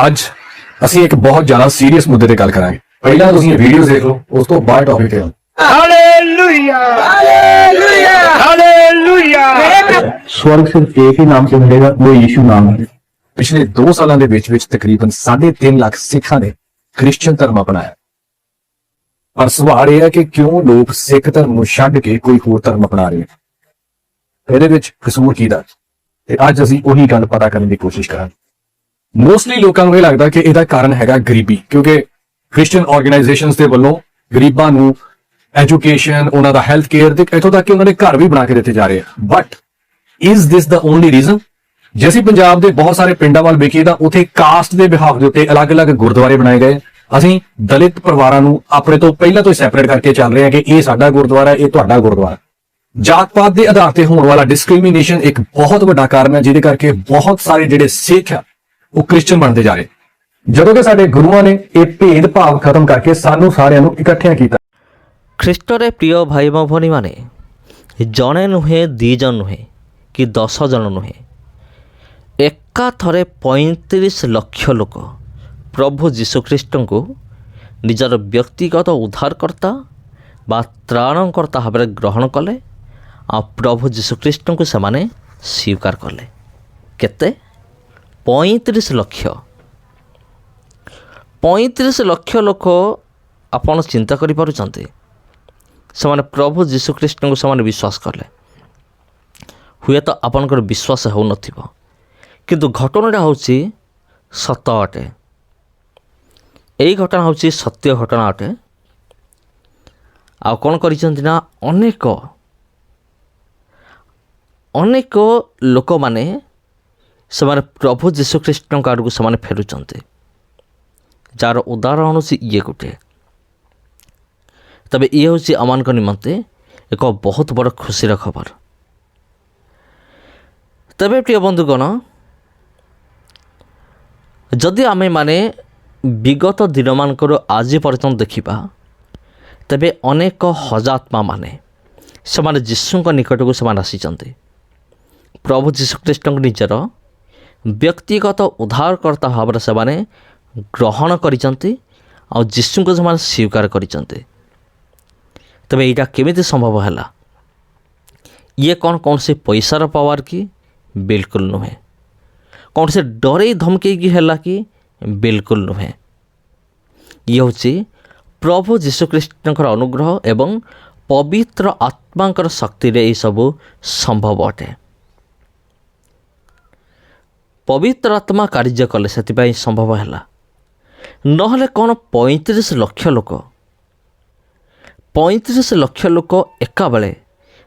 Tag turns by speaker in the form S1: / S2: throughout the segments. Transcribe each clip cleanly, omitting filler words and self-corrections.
S1: ਅੱਜ ਅਸੀਂ ਇੱਕ ਬਹੁਤ ਜ਼ਿਆਦਾ ਸੀਰੀਅਸ ਮੁੱਦੇ ਤੇ ਗੱਲ ਕਰਾਂਗੇ। ਪਹਿਲਾਂ ਤੁਸੀਂ ਇਹ ਵੀਡੀਓ ਦੇਖ ਲਓ, ਉਸ ਤੋਂ ਬਾਅਦ ਟੌਪਿਕ ਤੇ ਆਓ।
S2: Hallelujah hallelujah hallelujah.
S1: स्वर्ग सिर्फ एक ही नाम से मिलेगा, वो यीशु नाम है। पिछले 2 सालों के विच तकरीबन 3.5 लाख सिखां ने क्रिश्चियन धर्म अपनाया, पर सवाल यह है कि क्यों लोग सिख धर्म को छड्ड के कोई होर धर्म अपना रहे हैं। ਇਹਦੇ ਵਿੱਚ ਕਸੂਰ ਕਿਹਦਾ ਤੇ ਅੱਜ ਅਸੀਂ ਉਹੀ ਗੱਲ ਪਤਾ ਕਰਨ ਦੀ ਕੋਸ਼ਿਸ਼ ਕਰਾਂਗੇ। ਮੋਸਟਲੀ ਲੋਕਾਂ ਨੂੰ ਇਹ ਲੱਗਦਾ ਕਿ ਇਹਦਾ ਕਾਰਨ ਹੈਗਾ ਗਰੀਬੀ, ਕਿਉਂਕਿ ਕ੍ਰਿਸਚੀਅਨ ਆਰਗੇਨਾਈਜੇਸ਼ਨਸ ਦੇ ਵੱਲੋਂ ਗਰੀਬਾਂ ਨੂੰ ਐਜੂਕੇਸ਼ਨ, ਉਹਨਾਂ ਦਾ ਹੈਲਥ ਕੇਅਰ ਤੇ ਇੱਥੋਂ ਤੱਕ ਕਿ ਉਹਨਾਂ ਦੇ ਘਰ ਵੀ ਬਣਾ ਕੇ ਦਿੱਤੇ ਜਾ ਰਹੇ ਆ। But is this the only reason? ਜੇ ਅਸੀਂ ਪੰਜਾਬ ਦੇ ਬਹੁਤ ਸਾਰੇ ਪਿੰਡਾਂ ਵੱਲ ਵੇਖੀਏ ਤਾਂ ਉੱਥੇ ਕਾਸਟ ਦੇ ਬਿਹਾਫ ਦੇ ਉੱਤੇ ਅਲੱਗ-ਅਲੱਗ ਗੁਰਦੁਆਰੇ ਬਣਾਏ ਗਏ। ਅਸੀਂ ਦਲਿਤ ਪਰਿਵਾਰਾਂ ਨੂੰ ਆਪਣੇ ਤੋਂ ਪਹਿਲਾਂ ਤੋਂ ਸੈਪਰੇਟ ਕਰਕੇ ਚੱਲ ਰਹੇ ਹਾਂ ਕਿ ਇਹ ਸਾਡਾ ਗੁਰਦੁਆਰਾ, ਇਹ ਤੁਹਾਡਾ ਗੁਰਦੁਆਰਾ। ਜਾਤ ਪਾਤ ਦੇ ਆਧਾਰ ਤੇ ਹੋਣ ਵਾਲਾ ਡਿਸਕ੍ਰਿਮੀਨੇਸ਼ਨ ਇੱਕ ਬਹੁਤ ਵੱਡਾ ਕਾਰਨ ਹੈ, ਜਿਹਦੇ ਕਰਕੇ ਬਹੁਤ ਸਾਰੇ ਜਿਹੜੇ ਸਿੱਖ ਆ ਉਹ ਕ੍ਰਿਸਚੀਅਨ ਬਣਦੇ ਜਾ ਰਹੇ, ਜਦੋਂ ਕਿ ਸਾਡੇ ਗੁਰੂਆਂ ਨੇ ਇਹ ਭੇਦਭਾਵ ਖਤਮ ਕਰਕੇ ਸਾਨੂੰ ਸਾਰਿਆਂ ਨੂੰ ਇਕੱਠਿਆਂ ਕੀਤਾ।
S3: ଖ୍ରୀଷ୍ଟରେ ପ୍ରିୟ ଭାଇ ଓ ଭଉଣୀମାନେ, ଜଣେ ନୁହେଁ, 2 ଜଣ ନୁହେଁ କି 10 ଜଣ ନୁହେଁ, ଏକାଥରେ 35 ଲକ୍ଷ ଲୋକ ପ୍ରଭୁ ଯୀଶୁଖ୍ରୀଷ୍ଟଙ୍କୁ ନିଜର ବ୍ୟକ୍ତିଗତ ଉଦ୍ଧାରକର୍ତ୍ତା ବା ତ୍ରାଣକର୍ତ୍ତା ଭାବରେ ଗ୍ରହଣ କଲେ। ଆଉ ପ୍ରଭୁ ଯୀଶୁଖ୍ରୀଷ୍ଟଙ୍କୁ ସେମାନେ ସ୍ୱୀକାର କଲେ। କେତେ? 35 ଲକ୍ଷ। 35 ଲକ୍ଷ ଲୋକ ଆପଣ ଚିନ୍ତା କରିପାରୁଛନ୍ତି? ସେମାନେ ପ୍ରଭୁ ଯୀଶୁଖ୍ରୀଷ୍ଟଙ୍କୁ ସେମାନେ ବିଶ୍ୱାସ କଲେ। ହୁଏତ ଆପଣଙ୍କର ବିଶ୍ୱାସ ହେଉନଥିବ, କିନ୍ତୁ ଘଟଣାଟା ହେଉଛି ସତ ଅଟେ। ଏଇ ଘଟଣା ହେଉଛି ସତ୍ୟ ଘଟଣା ଅଟେ। ଆଉ କ'ଣ କରିଛନ୍ତି ନା, ଅନେକ ଲୋକମାନେ ସେମାନେ ପ୍ରଭୁ ଯୀଶୁଖ୍ରୀଷ୍ଟଙ୍କ ଆଡ଼କୁ ସେମାନେ ଫେରୁଛନ୍ତି, ଯାହାର ଉଦାହରଣ ହେଉଛି ଇଏ ଗୋଟିଏ। ତେବେ ଇଏ ହେଉଛି ଆମମାନଙ୍କ ନିମନ୍ତେ ଏକ ବହୁତ ବଡ଼ ଖୁସିର ଖବର। ତେବେ ପ୍ରିୟ ବନ୍ଧୁଗଣ, ଯଦି ଆମେମାନେ ବିଗତ ଦିନମାନଙ୍କର ଆଜି ପର୍ଯ୍ୟନ୍ତ ଦେଖିବା, ତେବେ ଅନେକ ହଜାତ୍ମାମାନେ ସେମାନେ ଯୀଶୁଙ୍କ ନିକଟକୁ ସେମାନେ ଆସିଛନ୍ତି। ପ୍ରଭୁ ଯୀଶୁଖ୍ରୀଷ୍ଟଙ୍କୁ ନିଜର ବ୍ୟକ୍ତିଗତ ଉଦ୍ଧାରକର୍ତ୍ତା ଭାବରେ ସେମାନେ ଗ୍ରହଣ କରିଛନ୍ତି, ଆଉ ଯୀଶୁଙ୍କୁ ସେମାନେ ସ୍ୱୀକାର କରିଛନ୍ତି। ତେବେ ଏଇଟା କେମିତି ସମ୍ଭବ ହେଲା? ଇଏ କ'ଣ କୌଣସି ପଇସାର ପାୱାର କି? ବିଲକୁଲ ନୁହେଁ। କୌଣସି ଡରେଇ ଧମକେଇକି ହେଲା କି? ବିଲକୁଲ ନୁହେଁ। ଇଏ ହେଉଛି ପ୍ରଭୁ ଯୀଶୁଖ୍ରୀଷ୍ଟଙ୍କର ଅନୁଗ୍ରହ ଏବଂ ପବିତ୍ର ଆତ୍ମାଙ୍କର ଶକ୍ତିରେ ଏହିସବୁ ସମ୍ଭବ ଅଟେ। ପବିତ୍ର ଆତ୍ମା କାର୍ଯ୍ୟ କଲେ, ସେଥିପାଇଁ ସମ୍ଭବ ହେଲା। ନହେଲେ କ'ଣ 35 ଲକ୍ଷ ଲୋକ 35 ଲକ୍ଷ ଲୋକ ଏକାବେଳେ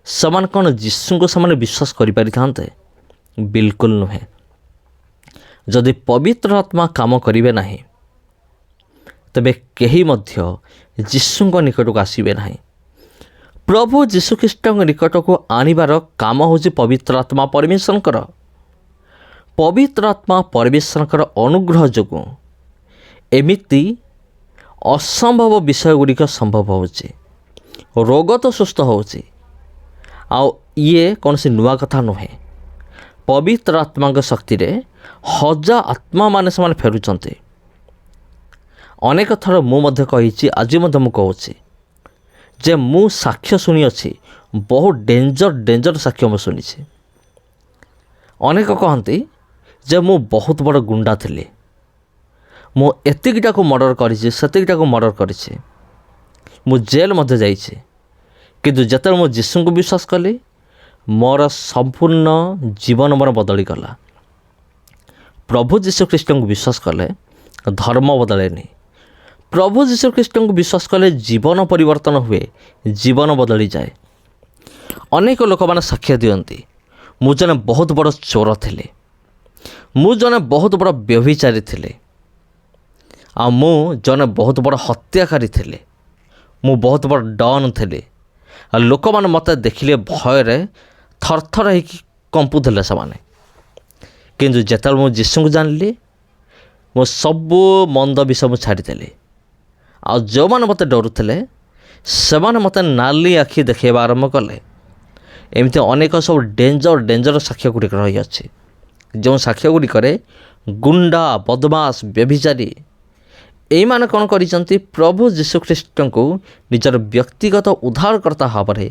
S3: ସେମାନେ କ'ଣ ଯୀଶୁଙ୍କୁ ସେମାନେ ବିଶ୍ୱାସ କରିପାରିଥାନ୍ତେ? ବିଲକୁଲ ନୁହେଁ। ଯଦି ପବିତ୍ର ଆତ୍ମା କାମ କରିବେ ନାହିଁ, ତେବେ କେହି ମଧ୍ୟ ଯୀଶୁଙ୍କ ନିକଟକୁ ଆସିବେ ନାହିଁ। ପ୍ରଭୁ ଯୀଶୁଖ୍ରୀଷ୍ଟଙ୍କ ନିକଟକୁ ଆଣିବାର କାମ ହେଉଛି ପବିତ୍ର ଆତ୍ମା ପରମେଶ୍ୱରଙ୍କର। ପବିତ୍ର ଆତ୍ମା ପରମେଶ୍ୱରଙ୍କର ଅନୁଗ୍ରହ ଯୋଗୁଁ ଏମିତି ଅସମ୍ଭବ ବିଷୟ ଗୁଡ଼ିକ ସମ୍ଭବ ହେଉଛି। ରୋଗ ତ ସୁସ୍ଥ ହେଉଛି, ଆଉ ଇଏ କୌଣସି ନୂଆ କଥା ନୁହେଁ। ପବିତ୍ର ଆତ୍ମାଙ୍କ ଶକ୍ତିରେ ହଜାର ଆତ୍ମାମାନେ ସେମାନେ ଫେରୁଛନ୍ତି। ଅନେକ ଥର ମୁଁ ମଧ୍ୟ କହିଛି, ଆଜି ମଧ୍ୟ ମୁଁ କହୁଛି ଯେ ମୁଁ ସାକ୍ଷ୍ୟ ଶୁଣିଅଛି, ବହୁତ ଡେଞ୍ଜର ସାକ୍ଷ୍ୟ ମୁଁ ଶୁଣିଛି। ଅନେକ କହନ୍ତି ଯେ ମୁଁ ବହୁତ ବଡ଼ ଗୁଣ୍ଡା ଥିଲି, ମୁଁ ଏତିକିଟାକୁ ମର୍ଡ଼ର କରିଛି, ସେତିକିଟାକୁ ମର୍ଡ଼ର କରିଛି, ମୁଁ ଜେଲ୍ ମଧ୍ୟ ଯାଇଛି। କିନ୍ତୁ ଯେତେବେଳେ ମୁଁ ଯୀଶୁଙ୍କୁ ବିଶ୍ୱାସ କଲି, ମୋର ସମ୍ପୂର୍ଣ୍ଣ ଜୀବନ ମୋର ବଦଳିଗଲା। ପ୍ରଭୁ ଯୀଶୁଖ୍ରୀଷ୍ଟଙ୍କୁ ବିଶ୍ୱାସ କଲେ ଧର୍ମ ବଦଳେନି। ପ୍ରଭୁ ଯୀଶୁଖ୍ରୀଷ୍ଟଙ୍କୁ ବିଶ୍ୱାସ କଲେ ଜୀବନ ପରିବର୍ତ୍ତନ ହୁଏ, ଜୀବନ ବଦଳିଯାଏ। ଅନେକ ଲୋକମାନେ ସାକ୍ଷ୍ୟ ଦିଅନ୍ତି, ମୁଁ ଜଣେ ବହୁତ ବଡ଼ ଚୋର ଥିଲି, ମୁଁ ଜଣେ ବହୁତ ବଡ଼ ବ୍ୟଭିଚାରୀ ଥିଲି, ଆଉ ମୁଁ ଜଣେ ବହୁତ ବଡ଼ ହତ୍ୟାକାରୀ ଥିଲି, ମୁଁ ବହୁତ ବଡ଼ ଡନ୍ ଥିଲି। ଆଉ ଲୋକମାନେ ମୋତେ ଦେଖିଲେ ଭୟରେ ଥରଥର ହେଇକି କମ୍ପୁଥିଲେ ସେମାନେ। କିନ୍ତୁ ଯେତେବେଳେ ମୁଁ ଯୀଶୁଙ୍କୁ ଜାଣିଲି, ମୁଁ ସବୁ ମନ୍ଦ ବିଷୟ ମୁଁ ଛାଡ଼ିଦେଲି। ଆଉ ଯେଉଁମାନେ ମୋତେ ଡରୁଥିଲେ, ସେମାନେ ମୋତେ ନାଲି ଆଖି ଦେଖାଇବା ଆରମ୍ଭ କଲେ। ଏମିତି ଅନେକ ସବୁ ଡେଞ୍ଜର ସାକ୍ଷ୍ୟ ଗୁଡ଼ିକ ରହିଅଛି, ଯେଉଁ ସାକ୍ଷ୍ୟ ଗୁଡ଼ିକରେ ଗୁଣ୍ଡା, ବଦମାସ, ବ୍ୟଭିଚାରୀ ଏଇମାନେ କ'ଣ କରିଛନ୍ତି? ପ୍ରଭୁ ଯୀଶୁଖ୍ରୀଷ୍ଟଙ୍କୁ ନିଜର ବ୍ୟକ୍ତିଗତ ଉଦ୍ଧାରକର୍ତ୍ତା ଭାବରେ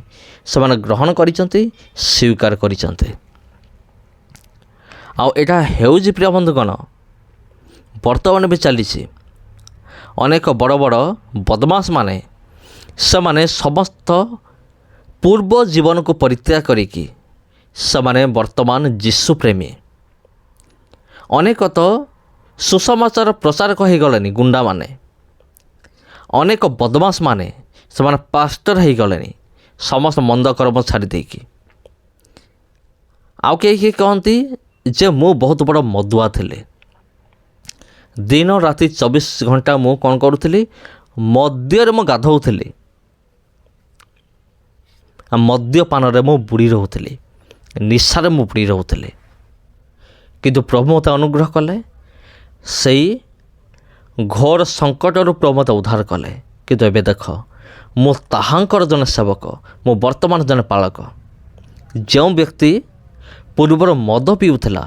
S3: ସେମାନେ ଗ୍ରହଣ କରିଛନ୍ତି, ସ୍ୱୀକାର କରିଛନ୍ତି। ଆଉ ଏଇଟା ହେଉଛି ପ୍ରିୟ ବନ୍ଧୁଗଣ, ବର୍ତ୍ତମାନ ବି ଚାଲିଛି। ଅନେକ ବଡ଼ ବଡ଼ ବଦମାସମାନେ ସେମାନେ ସମସ୍ତ ପୂର୍ବ ଜୀବନକୁ ପରିତ୍ୟାଗ କରିକି ସେମାନେ ବର୍ତ୍ତମାନ ଯୀଶୁ ପ୍ରେମୀ। ଅନେକ ତ ସୁସମାଚାର ପ୍ରଚାରକ ହୋଇଗଲେଣି ଗୁଣ୍ଡାମାନେ। ଅନେକ ବଦମାସମାନେ ସେମାନେ ପାଷ୍ଟର ହୋଇଗଲେଣି ସମସ୍ତ ମନ୍ଦ କର୍ମ ଛାଡ଼ି ଦେଇକି। ଆଉ କେହି କହନ୍ତି ଯେ ମୁଁ ବହୁତ ବଡ଼ ମଦୁଆ ଥିଲି, ଦିନ ରାତି 24 ଘଣ୍ଟା ମୁଁ କ'ଣ କରୁଥିଲି? ମଦ୍ୟରେ ମୁଁ ଗାଧୋଉଥିଲି, ମଦ୍ୟପାନରେ ମୁଁ ବୁଡ଼ି ରହୁଥିଲି, ନିଶାରେ ମୁଁ ବୁଡ଼ି ରହୁଥିଲି। କିନ୍ତୁ ପ୍ରଭୁ ମୋତେ ଅନୁଗ୍ରହ କଲେ, ସେଇ ଘୋର ସଙ୍କଟରୁ ପ୍ରଭୁ ମୋତେ ଉଦ୍ଧାର କଲେ। କିନ୍ତୁ ଏବେ ଦେଖ, ମୁଁ ତାହାଙ୍କର ଜଣେ ସେବକ, ମୁଁ ବର୍ତ୍ତମାନ ଜଣେ ପାଳକ। ଯେଉଁ ବ୍ୟକ୍ତି ପୂର୍ବରୁ ମଦ ପିଉଥିଲା,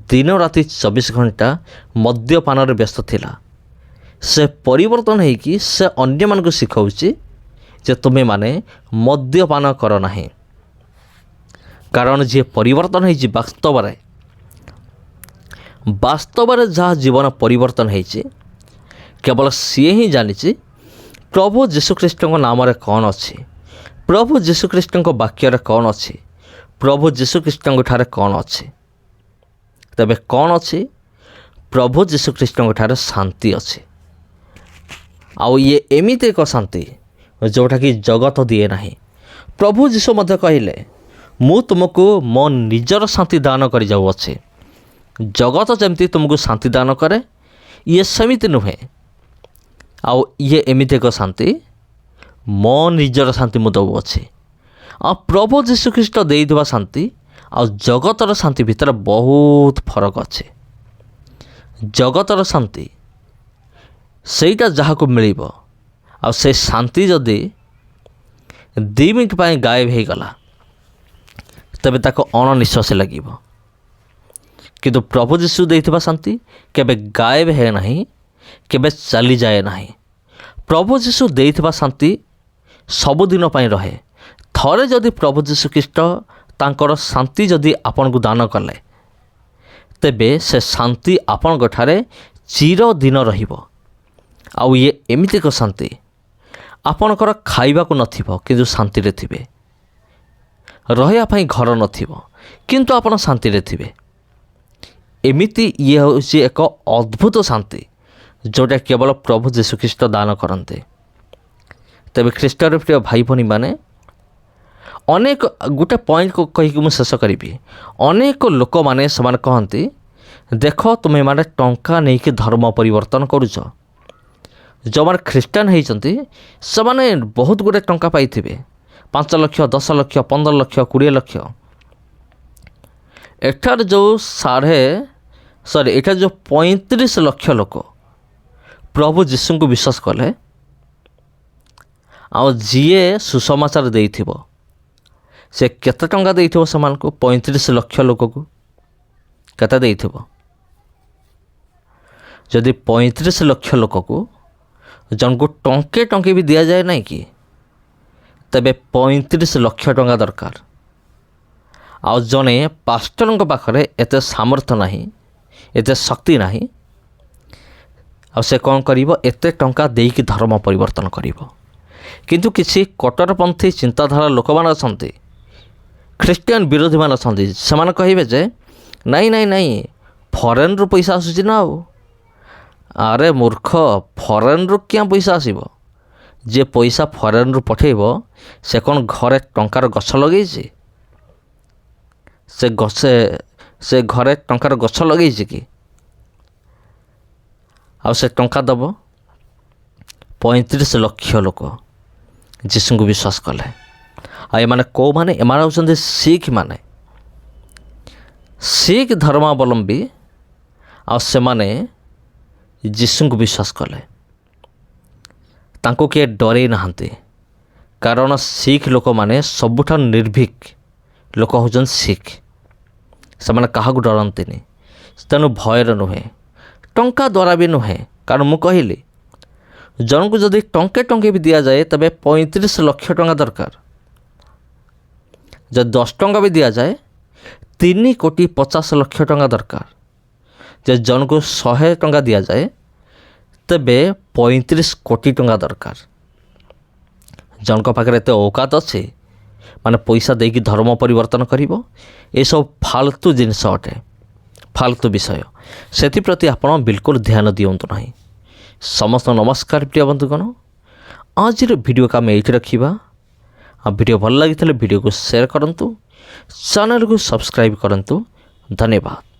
S3: ଦିନ ରାତି 24 ଘଣ୍ଟା ମଦ୍ୟପାନରେ ବ୍ୟସ୍ତ ଥିଲା, ସେ ପରିବର୍ତ୍ତନ ହୋଇକି ସେ ଅନ୍ୟମାନଙ୍କୁ ଶିଖାଉଛି ଯେ ତୁମେମାନେ ମଦ୍ୟପାନ କର ନାହିଁ। କାରଣ ଯିଏ ପରିବର୍ତ୍ତନ ହୋଇଛି ବାସ୍ତବରେ ଯାହା ଜୀବନ ପରିବର୍ତ୍ତନ ହୋଇଛି, କେବଳ ସିଏ ହିଁ ଜାଣିଛି ପ୍ରଭୁ ଯୀଶୁଖ୍ରୀଷ୍ଟଙ୍କ ନାମରେ କ'ଣ ଅଛି, ପ୍ରଭୁ ଯୀଶୁଖ୍ରୀଷ୍ଟଙ୍କ ବାକ୍ୟରେ କ'ଣ ଅଛି, ପ୍ରଭୁ ଯୀଶୁଖ୍ରୀଷ୍ଟଙ୍କଠାରେ କ'ଣ ଅଛି। ତେବେ କ'ଣ ଅଛି? ପ୍ରଭୁ ଯୀଶୁଖ୍ରୀଷ୍ଟଙ୍କଠାରେ ଶାନ୍ତି ଅଛି। ଆଉ ଇଏ ଏମିତି ଏକ ଶାନ୍ତି ଯେଉଁଟାକି ଜଗତ ଦିଏ ନାହିଁ। ପ୍ରଭୁ ଯୀଶୁ ମଧ୍ୟ କହିଲେ, ମୁଁ ତୁମକୁ ମୋ ନିଜର ଶାନ୍ତି ଦାନ କରି ଯାଉଅଛି। ଜଗତ ଯେମିତି ତୁମକୁ ଶାନ୍ତି ଦାନ କରେ, ଇଏ ସେମିତି ନୁହେଁ। ଆଉ ଇଏ ଏମିତି ଏକ ଶାନ୍ତି, ମୋ ନିଜର ଶାନ୍ତି ମୁଁ ଦେଉଅଛି। ଆଉ ପ୍ରଭୁ ଯୀଶୁଖ୍ରୀଷ୍ଟ ଦେଇଥିବା ଶାନ୍ତି ଆଉ ଜଗତର ଶାନ୍ତି ଭିତରେ ବହୁତ ଫରକ ଅଛି। ଜଗତର ଶାନ୍ତି ସେଇଟା ଯାହାକୁ ମିଳିବ, ଆଉ ସେ ଶାନ୍ତି ଯଦି 2 ମିନିଟ୍ ପାଇଁ ଗାୟବ ହୋଇଗଲା, ତେବେ ତାକୁ ଅଣନିଶ୍ୱାସୀ ଲାଗିବ। କିନ୍ତୁ ପ୍ରଭୁ ଯୀଶୁ ଦେଇଥିବା ଶାନ୍ତି କେବେ ଗାୟବ ହୁଏ ନାହିଁ, କେବେ ଚାଲିଯାଏ ନାହିଁ। ପ୍ରଭୁ ଯୀଶୁ ଦେଇଥିବା ଶାନ୍ତି ସବୁଦିନ ପାଇଁ ରହେ। ଥରେ ଯଦି ପ୍ରଭୁ ଯୀଶୁଖ୍ରୀଷ୍ଟ ତାଙ୍କର ଶାନ୍ତି ଯଦି ଆପଣଙ୍କୁ ଦାନ କଲେ, ତେବେ ସେ ଶାନ୍ତି ଆପଣଙ୍କଠାରେ ଚିରଦିନ ରହିବ। ଆଉ ଇଏ ଏମିତି ଏକ ଶାନ୍ତି, ଆପଣଙ୍କର ଖାଇବାକୁ ନଥିବ କିନ୍ତୁ ଶାନ୍ତିରେ ଥିବେ, ରହିବା ପାଇଁ ଘର ନଥିବ କିନ୍ତୁ ଆପଣ ଶାନ୍ତିରେ ଥିବେ। ଏମିତି ଇଏ ହେଉଛି ଏକ ଅଦ୍ଭୁତ ଶାନ୍ତି ଯେଉଁଟା କେବଳ ପ୍ରଭୁ ଯୀଶୁଖ୍ରୀଷ୍ଟ ଦାନ କରନ୍ତି। ତେବେ ଖ୍ରୀଷ୍ଟର ପ୍ରିୟ ଭାଇ ଭଉଣୀମାନେ, ଅନେକ ଗୋଟେ ପଏଣ୍ଟ କହିକି ମୁଁ ଶେଷ କରିବି। ଅନେକ ଲୋକମାନେ ସେମାନେ କହନ୍ତି, ଦେଖ ତୁମେମାନେ ଟଙ୍କା ନେଇକି ଧର୍ମ ପରିବର୍ତ୍ତନ କରୁଛ। ଯେଉଁମାନେ ଖ୍ରୀଷ୍ଟିଆନ ହେଇଛନ୍ତି ସେମାନେ ବହୁତ ଗୁଡ଼ିଏ ଟଙ୍କା ପାଇଥିବେ, 5 ଲକ୍ଷ, 10 ଲକ୍ଷ, 15 ଲକ୍ଷ, 20 ଲକ୍ଷ। ଏଠାରେ ଯେଉଁ ଏଠାରେ ଯେଉଁ 35 ଲକ୍ଷ ଲୋକ ପ୍ରଭୁ ଯୀଶୁଙ୍କୁ ବିଶ୍ୱାସ କଲେ, ଆଉ ଯିଏ ସୁସମାଚାର ଦେଇଥିବ ସେ କେତେ ଟଙ୍କା ଦେଇଥିବ ସେମାନଙ୍କୁ? 35 ଲକ୍ଷ ଲୋକକୁ କେତେ ଦେଇଥିବ? ଯଦି 35 ଲକ୍ଷ ଲୋକକୁ ଜଣକୁ ଟଙ୍କେ ବି ଦିଆଯାଏ ନାହିଁ କି, ତେବେ 35 ଲକ୍ଷ ଟଙ୍କା ଦରକାର। ଆଉ ଜଣେ ପାଷ୍ଟରଙ୍କ ପାଖରେ ଏତେ ସାମର୍ଥ୍ୟ ନାହିଁ, ଏତେ ଶକ୍ତି ନାହିଁ, ଆଉ ସେ କ'ଣ କରିବ? ଏତେ ଟଙ୍କା ଦେଇକି ଧର୍ମ ପରିବର୍ତ୍ତନ କରିବ। କିନ୍ତୁ କିଛି କଟ୍ଟରପନ୍ଥୀ ଚିନ୍ତାଧାରା ଲୋକମାନେ ଅଛନ୍ତି, ଖ୍ରୀଷ୍ଟିଆନ ବିରୋଧୀମାନେ ଅଛନ୍ତି, ସେମାନେ କହିବେ ଯେ ନାଇଁ ଫରେନ୍ରୁ ପଇସା ଆସୁଛି ନା। ଆଉ ଆରେ ମୂର୍ଖ, ଫରେନ୍ରୁ କିଆଁ ପଇସା ଆସିବ? ଯିଏ ପଇସା ଫରେନ୍ରୁ ପଠାଇବ ସେ କ'ଣ ଘରେ ଟଙ୍କାର ଗଛ ଲଗେଇଛି? ସେ ଘରେ ଟଙ୍କାର ଗଛ ଲଗେଇଛି କି? ଆଉ ସେ ଟଙ୍କା ଦେବ? 35 ଲକ୍ଷ ଲୋକ ଯୀଶୁଙ୍କୁ ବିଶ୍ୱାସ କଲେ। ଆଉ ଏମାନେ କେଉଁମାନେ? ଏମାନେ ହେଉଛନ୍ତି ଶିଖ୍ମାନେ, ଶିଖ୍ ଧର୍ମାବଲମ୍ବୀ। ଆଉ ସେମାନେ ଯୀଶୁଙ୍କୁ ବିଶ୍ୱାସ କଲେ, ତାଙ୍କୁ କିଏ ଡରେଇ ନାହାନ୍ତି। କାରଣ ଶିଖ୍ ଲୋକମାନେ ସବୁଠାରୁ ନିର୍ଭୀକ ଲୋକ ହେଉଛନ୍ତି ଶିଖ୍। ସେମାନେ କାହାକୁ ଡରନ୍ତିନି, ତେଣୁ ଭୟର ନୁହେଁ, ଟଙ୍କା ଦ୍ୱାରା ବି ନୁହେଁ। କାରଣ ମୁଁ କହିଲି ଜଣକୁ ଯଦି ଟଙ୍କେ ବି ଦିଆଯାଏ ତେବେ 35 ଲକ୍ଷ ଟଙ୍କା ଦରକାର। ଯଦି 10 ଟଙ୍କା ବି ଦିଆଯାଏ 3,50,00,000 ଟଙ୍କା ଦରକାର। ଯଦି ଜଣକୁ 100 ଟଙ୍କା ଦିଆଯାଏ ତେବେ 35 କୋଟି ଟଙ୍କା ଦରକାର। ଜଣଙ୍କ ପାଖରେ ଏତେ ଔକାତ ଅଛି ମାନେ ପଇସା ଦେଇକି ଧର୍ମ ପରିବର୍ତ୍ତନ କରିବ? ଏସବୁ ଫାଲତୁ ଜିନିଷ ଅଟେ, ଫାଲତୁ ବିଷୟ। ସେଥିପ୍ରତି ଆପଣ ବିଲକୁଲ ଧ୍ୟାନ ଦିଅନ୍ତୁ ନାହିଁ। ସମସ୍ତ ନମସ୍କାର ପ୍ରିୟ ବନ୍ଧୁଗଣ, ଆଜିର ଭିଡ଼ିଓକୁ ଆମେ ଏଇଠି ରଖିବା। ଆଉ ଭିଡ଼ିଓ ଭଲ ଲାଗିଥିଲେ ଭିଡ଼ିଓକୁ ସେୟାର କରନ୍ତୁ, ଚ୍ୟାନେଲକୁ ସବସ୍କ୍ରାଇବ୍ କରନ୍ତୁ। ଧନ୍ୟବାଦ।